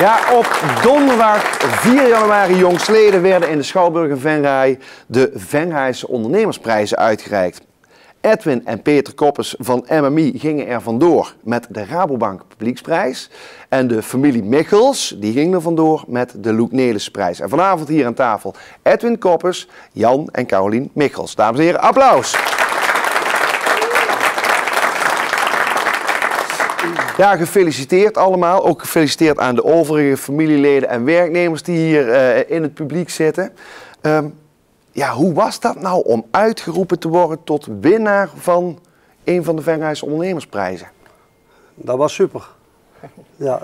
Ja, op donderdag 4 januari jongstleden werden in de Schouwburg in Venray de Venrayse ondernemersprijzen uitgereikt. Edwin en Peter Koppes van MMI gingen er vandoor met de Rabobank Publieksprijs. En de familie Michels die ging er vandoor met de Loek Nelisprijs. En vanavond hier aan tafel Edwin Koppes, Jan en Carolien Michels. Dames en heren, applaus! Ja, gefeliciteerd allemaal. Ook gefeliciteerd aan de overige familieleden en werknemers die hier in het publiek zitten. Ja, hoe was dat nou om uitgeroepen te worden tot winnaar van een van de Venrayse ondernemersprijzen? Dat was super. Ja,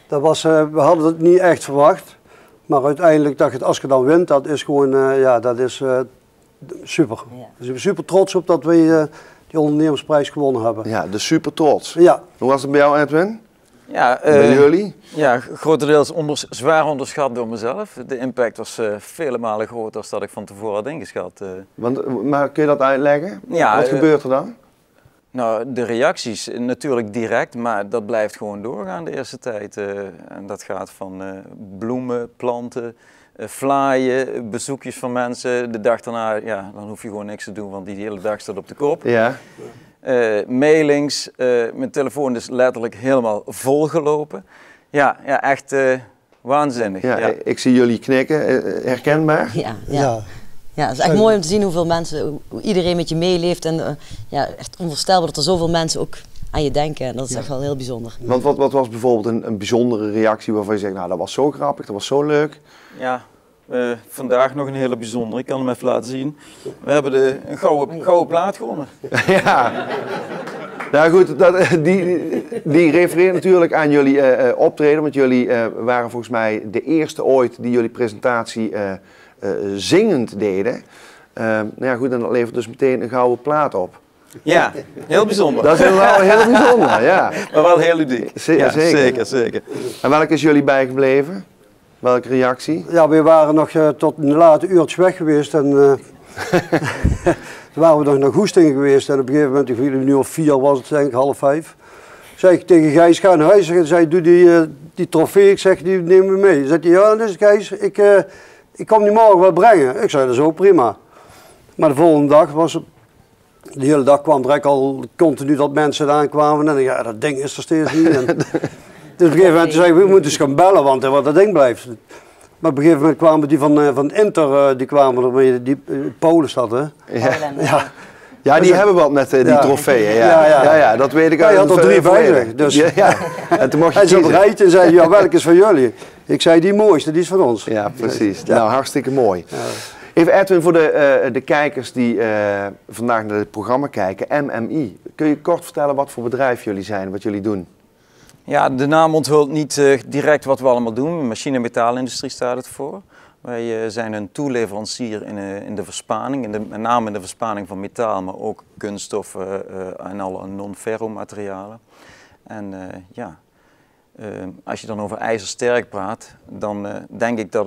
we hadden het niet echt verwacht. Maar uiteindelijk dacht ik, als je dan wint, dat is gewoon, dat is super. Ja. Dus ik ben super trots op dat we die ondernemersprijs gewonnen hebben. Ja, dus super trots. Ja. Hoe was het bij jou, Edwin? Ja, bij jullie? Ja, grotendeels zwaar onderschat door mezelf. De impact was vele malen groter dan dat ik van tevoren had ingeschat. Maar kun je dat uitleggen? Ja, wat gebeurt er dan? Nou, de reacties natuurlijk direct, maar dat blijft gewoon doorgaan de eerste tijd. En dat gaat van bloemen, planten, flyen, bezoekjes van mensen. De dag daarna, ja, dan hoef je gewoon niks te doen, want die hele dag staat op de kop. Ja. Mailings, mijn telefoon is letterlijk helemaal volgelopen. Ja, echt waanzinnig. Ja, ja. Ik zie jullie knikken, herkenbaar? Ja, het is echt mooi om te zien hoeveel mensen, hoe iedereen met je meeleeft. En echt onvoorstelbaar dat er zoveel mensen ook aan je denken. En dat is echt wel heel bijzonder. Want wat was bijvoorbeeld een bijzondere reactie waarvan je zegt, nou dat was zo grappig, dat was zo leuk? Ja, vandaag nog een hele bijzondere, ik kan hem even laten zien. We hebben een gouden plaat gewonnen. Ja, nou goed, die refereert natuurlijk aan jullie optreden, want jullie waren volgens mij de eerste ooit die jullie presentatie zingend deden. Nou ja goed, en dat levert dus meteen een gouden plaat op. Ja, heel bijzonder. Dat is wel heel bijzonder, ja. Maar wel heel ludiek. Ja, zeker. En welke is jullie bijgebleven? Welke reactie? Ja, we waren nog tot een late uurtje weg geweest en toen waren we nog naar Goestingen geweest en op een gegeven moment, ik weet niet of 4 was het, denk ik, 4:30. Zei ik tegen Gijs, ga naar huis. En zei, doe die trofee, ik zeg, die nemen we mee. Zei hij, ja, dat is Gijs, ik kom die morgen wel brengen. Ik zei, dat is ook prima. Maar de volgende dag was het, de hele dag kwam direct al continu dat mensen aankwamen en ja, dat ding is er steeds niet. En, dus op een gegeven moment zei ik, we moeten eens gaan bellen, want dat ding blijft. Maar op een gegeven moment kwamen die van Inter, die kwamen ermee, die Polen staat, hè? Ja, die hebben wat met die trofeeën, ja, dat weet ik. Ja, je had er 3 bij zich, dus. En toen mocht je hij zat rijdt en zei, ja, welke is van jullie? Ik zei, die mooiste, die is van ons. Ja, precies. Ja. Nou, hartstikke mooi. Ja. Even Edwin, voor de kijkers die vandaag naar het programma kijken, MMI. Kun je kort vertellen wat voor bedrijf jullie zijn, wat jullie doen? Ja, de naam onthult niet direct wat we allemaal doen. Machine- en metaalindustrie staat het voor. Wij zijn een toeleverancier in de verspaning, met name in de verspaning van metaal, maar ook kunststoffen en alle non-ferromaterialen. En als je dan over ijzersterk praat, dan denk ik dat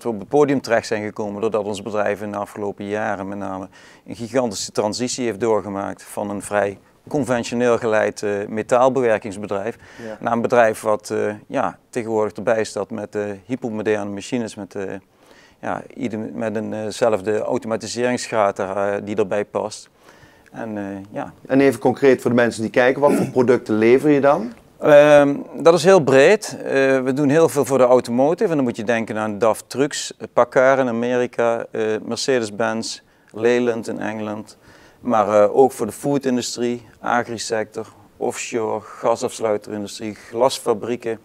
we op het podium terecht zijn gekomen doordat ons bedrijf in de afgelopen jaren met name een gigantische transitie heeft doorgemaakt van een vrij conventioneel geleid metaalbewerkingsbedrijf naar een bedrijf wat tegenwoordig erbij staat met hypermoderne machines met eenzelfde automatiseringsgraad die erbij past. En even concreet voor de mensen die kijken, wat voor producten lever je dan? Dat is heel breed. We doen heel veel voor de automotive en dan moet je denken aan DAF Trucks, Packard in Amerika, Mercedes-Benz, Leyland in Engeland. Maar ook voor de foodindustrie, agrisector, offshore, gasafsluiterindustrie, glasfabrieken,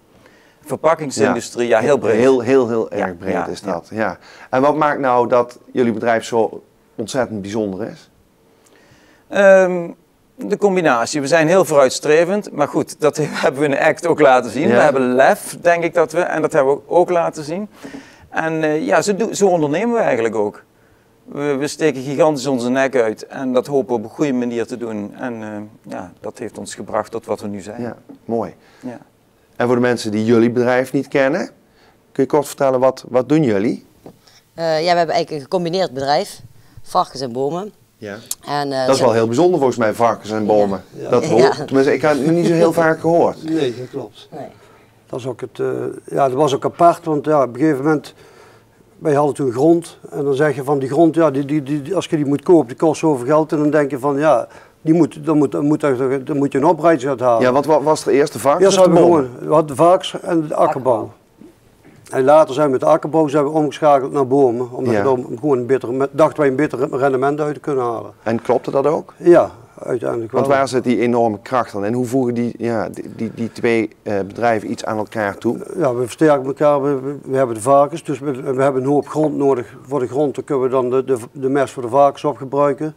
verpakkingsindustrie, ja heel breed. Heel erg breed is dat, ja. En wat maakt nou dat jullie bedrijf zo ontzettend bijzonder is? De combinatie. We zijn heel vooruitstrevend, maar goed, dat hebben we in de act ook laten zien. Ja. We hebben lef, denk ik dat we, en dat hebben we ook laten zien. En zo ondernemen we eigenlijk ook. We steken gigantisch onze nek uit en dat hopen we op een goede manier te doen. En dat heeft ons gebracht tot wat we nu zijn. Ja, mooi. Ja. En voor de mensen die jullie bedrijf niet kennen, kun je kort vertellen, wat doen jullie? We hebben eigenlijk een gecombineerd bedrijf, varkens en bomen. Ja. En, dat is wel heel bijzonder volgens mij, varkens en bomen. Ja. Dat tenminste, ik heb het niet zo heel vaak gehoord. Nee, dat klopt. Nee. Dat is ook ja, dat was ook apart, want ja, op een gegeven moment, wij hadden toen grond. En dan zeg je van die grond, ja, als je die moet kopen, die kost zoveel geld. En dan denk je van, ja, dan moet je een oprijdsgeld halen. Ja, wat was er eerst, de varkens? Eerst hadden we hadden de varkens en de akkerbouw. En later zijn we met de akkerbouw omgeschakeld naar bomen. Omdat we dan gewoon dachten wij een beter rendement uit te kunnen halen. En klopte dat ook? Ja, uiteindelijk wel. Want waar zit die enorme kracht dan? En hoe voegen die twee bedrijven iets aan elkaar toe? Ja, we versterken elkaar. We hebben de varkens, dus we hebben een hoop grond nodig. Voor de grond dan kunnen we dan de mest voor de varkens op gebruiken.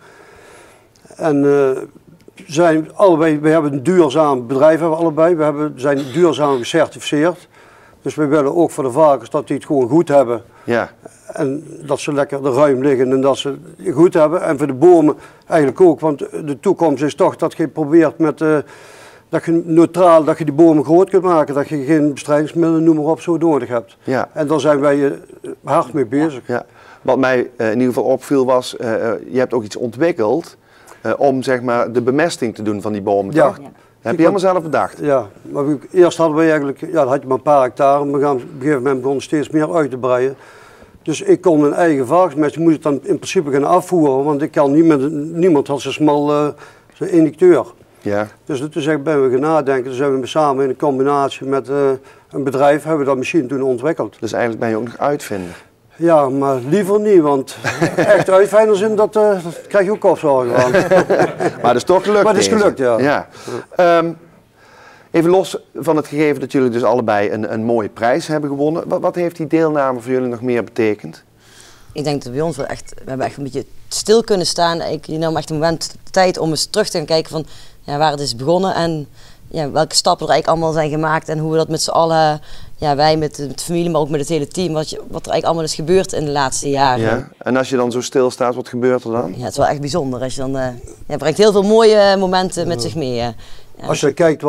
En we hebben een duurzaam bedrijf, allebei. We zijn duurzaam gecertificeerd. Dus we willen ook voor de varkens dat die het gewoon goed hebben. Ja. En dat ze lekker ruim liggen en dat ze het goed hebben. En voor de bomen eigenlijk ook, want de toekomst is toch dat je probeert met dat je neutraal, dat je die bomen groot kunt maken. Dat je geen bestrijdingsmiddelen, noem maar op, zo nodig hebt. Ja. En daar zijn wij hard mee bezig. Ja. Wat mij in ieder geval opviel was, je hebt ook iets ontwikkeld om zeg maar de bemesting te doen van die bomen. Ja. Dat heb je helemaal zelf bedacht? Ja, maar eerst hadden we eigenlijk, ja, dan had je maar een paar hectare, maar op een gegeven moment begon steeds meer uit te breiden. Dus ik kon mijn eigen varkensmest, moest ik dan in principe gaan afvoeren, want ik kan niemand had zo smal zo'n injecteur. Ja. Dus toen ben we gaan nadenken, dus hebben we samen in een combinatie met een bedrijf, hebben we dat machine toen ontwikkeld. Dus eigenlijk ben je ook nog uitvinder? Ja, maar liever niet, want echt uitvinders in, dat krijg je ook kopzorgen van. Maar dat is toch gelukt? Maar het is gelukt, ja. Even los van het gegeven dat jullie dus allebei een mooie prijs hebben gewonnen. Wat heeft die deelname voor jullie nog meer betekend? Ik denk dat bij ons we hebben echt een beetje stil kunnen staan. Je nam echt een moment de tijd om eens terug te gaan kijken van ja, waar het is begonnen en ja, welke stappen er eigenlijk allemaal zijn gemaakt en hoe we dat met z'n allen, ja, wij met de familie, maar ook met het hele team, wat er eigenlijk allemaal is gebeurd in de laatste jaren. Ja. En als je dan zo stil staat, wat gebeurt er dan? Ja, het is wel echt bijzonder. Als je dan, het brengt heel veel mooie momenten met zich mee. Ja. Als je kijkt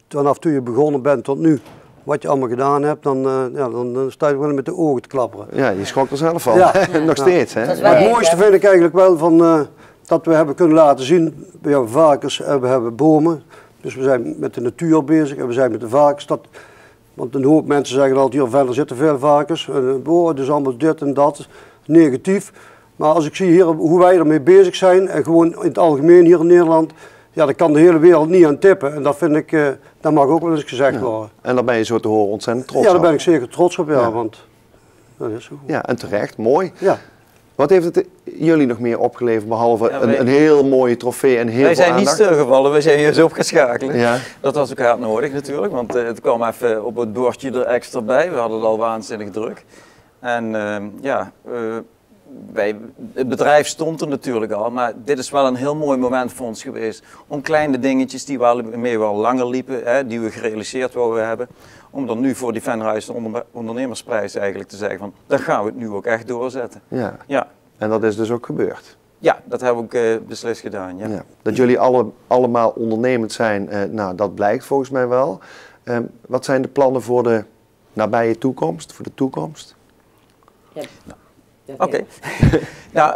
vanaf toen je begonnen bent tot nu, wat je allemaal gedaan hebt, dan sta je wel met de ogen te klapperen. Ja, je schrok er zelf van. Ja. Nog steeds. Hè? Maar het mooiste vind ik eigenlijk wel dat we hebben kunnen laten zien, we hebben varkens en we hebben bomen. Dus we zijn met de natuur bezig en we zijn met de varkens. Want een hoop mensen zeggen altijd, hier verder zitten veel varkens. Dus allemaal dit en dat, negatief. Maar als ik zie hier hoe wij ermee bezig zijn, en gewoon in het algemeen hier in Nederland, ja, daar kan de hele wereld niet aan tippen. En dat vind ik, dat mag ook wel eens gezegd worden. En daar ben je zo te horen ontzettend trots op. Ja, daar ben ik zeker trots op, ja. Want dat is zo goed. Ja, en terecht, mooi. Ja. Wat heeft het jullie nog meer opgeleverd, behalve een heel mooie trofee en heel wij veel zijn aandacht? niet stilgevallen, wij zijn juist opgeschakeld. Ja. Dat was ook hard nodig natuurlijk, want het kwam even op het bordje er extra bij. We hadden het al waanzinnig druk. En het bedrijf stond er natuurlijk al, maar dit is wel een heel mooi moment voor ons geweest. Om kleine dingetjes die waarmee we al langer liepen, die we gerealiseerd wouden hebben. Om dan nu voor die Venray ondernemersprijs eigenlijk te zeggen van, dan gaan we het nu ook echt doorzetten. Ja. Ja. En dat is dus ook gebeurd? Ja, dat hebben we ook beslist gedaan. Ja. Ja. Dat jullie allemaal ondernemend zijn, nou dat blijkt volgens mij wel. Wat zijn de plannen voor de nabije toekomst, voor de toekomst? Ja. Oké. Nou,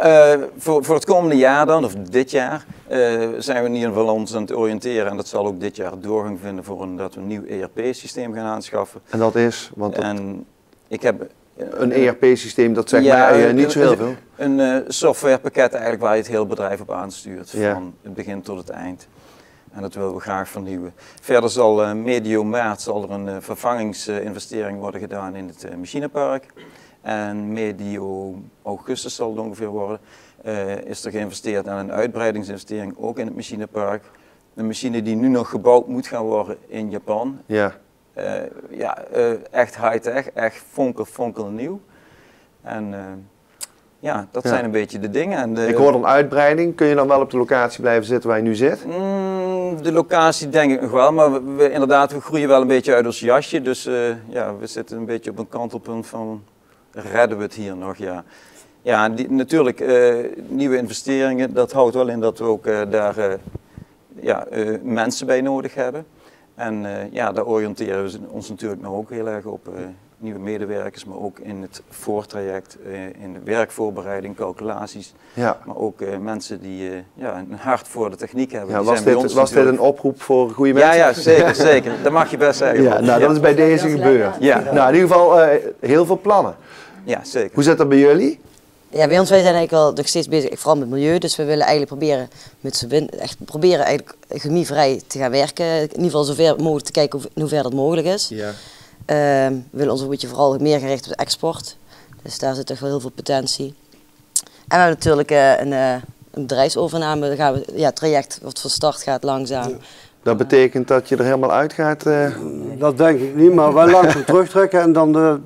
voor het komende jaar dan, of dit jaar, zijn we in ieder geval ons aan het oriënteren. En dat zal ook dit jaar doorgang vinden dat we een nieuw ERP-systeem gaan aanschaffen. En dat is? En ik heb... Een ERP-systeem, dat zegt mij niet zo heel veel. Een softwarepakket eigenlijk waar je het hele bedrijf op aanstuurt. Ja. Van het begin tot het eind. En dat willen we graag vernieuwen. Verder zal medio maart zal er een vervangingsinvestering worden gedaan in het machinepark. En medio augustus zal het ongeveer worden, is er geïnvesteerd aan een uitbreidingsinvestering, ook in het machinepark. Een machine die nu nog gebouwd moet gaan worden in Japan. Ja. Echt high-tech, echt fonkelnieuw. En dat zijn een beetje de dingen. En ik hoor dan uitbreiding. Kun je dan wel op de locatie blijven zitten waar je nu zit? De locatie denk ik nog wel, maar we groeien wel een beetje uit ons jasje. Dus we zitten een beetje op een kantelpunt van, redden we het hier nog? Ja, ja natuurlijk nieuwe investeringen, dat houdt wel in dat we ook daar mensen bij nodig hebben. En daar oriënteren we ons natuurlijk nog ook heel erg op. nieuwe medewerkers, maar ook in het voortraject, in de werkvoorbereiding, calculaties. Ja. Maar ook mensen die een hart voor de techniek hebben. Ja, Die was zijn bij ons dit een oproep voor goede mensen? Ja, zeker, zeker. Dat mag je best zeggen. Ja, nou, dat is bij deze gebeurd. Ja. Nou, in ieder geval heel veel plannen. Ja, zeker. Hoe zit dat bij jullie? Ja, bij ons, wij zijn eigenlijk wel nog steeds bezig, vooral met milieu. Dus we willen eigenlijk proberen chemievrij te gaan werken. In ieder geval zover mogelijk te kijken in hoever dat mogelijk is. Ja. We willen ons een beetje vooral meer gaan richten op de export. Dus daar zit toch wel heel veel potentie. En we hebben natuurlijk een bedrijfsovername. Dan gaan we, het traject wat van start gaat langzaam. Ja. Dat betekent dat je er helemaal uit gaat? Dat denk ik niet, maar wij langzaam terugtrekken en dan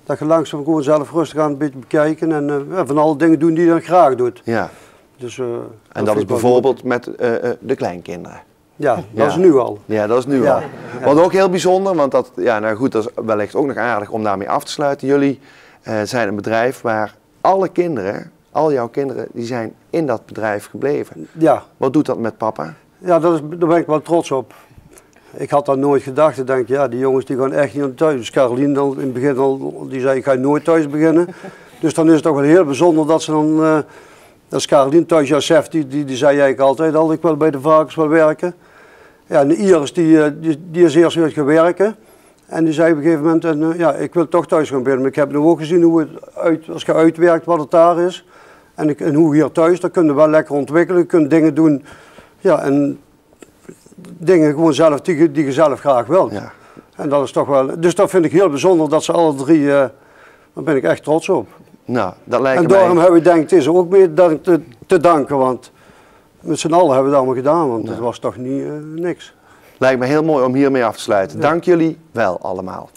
dat je langzaam gewoon zelf rustig aan een beetje bekijken en van alle dingen doen die je dan graag doet. Ja. Dus, En dat is bijvoorbeeld met de kleinkinderen? Ja, dat is nu al. Ja, dat is nu Ja. al. Wat ook heel bijzonder, want dat, nou goed, dat is wellicht ook nog aardig om daarmee af te sluiten. Jullie zijn een bedrijf waar al jouw kinderen, die zijn in dat bedrijf gebleven. Ja. Wat doet dat met papa? Ja, daar ben ik wel trots op. Ik had dat nooit gedacht. Ik denk, ja, die jongens die gaan echt niet aan thuis. Dus Caroline dan in het begin al, die zei, ik ga nooit thuis beginnen. Dus dan is het toch wel heel bijzonder dat ze dan, dat is Caroline thuis, Josef, die zei eigenlijk altijd al, ik wil bij de varkens wel werken. Ja, en Iris, die is eerst weer gaan werken. En die zei op een gegeven moment, ik wil toch thuis gaan beginnen. Maar ik heb nu ook gezien hoe het als je uitwerkt wat het daar is. En hoe hier thuis, dat kun je wel lekker ontwikkelen. Je kunt dingen doen, ja, en dingen gewoon zelf die je zelf graag wilt. Ja. En dat is toch wel, dus dat vind ik heel bijzonder dat ze alle drie, daar ben ik echt trots op. Nou, dat lijkt en daarom hebben we denk ik, het is ook meer te danken, want met z'n allen hebben we het allemaal gedaan, want het was toch niet niks. Lijkt me heel mooi om hiermee af te sluiten. Dank jullie wel allemaal.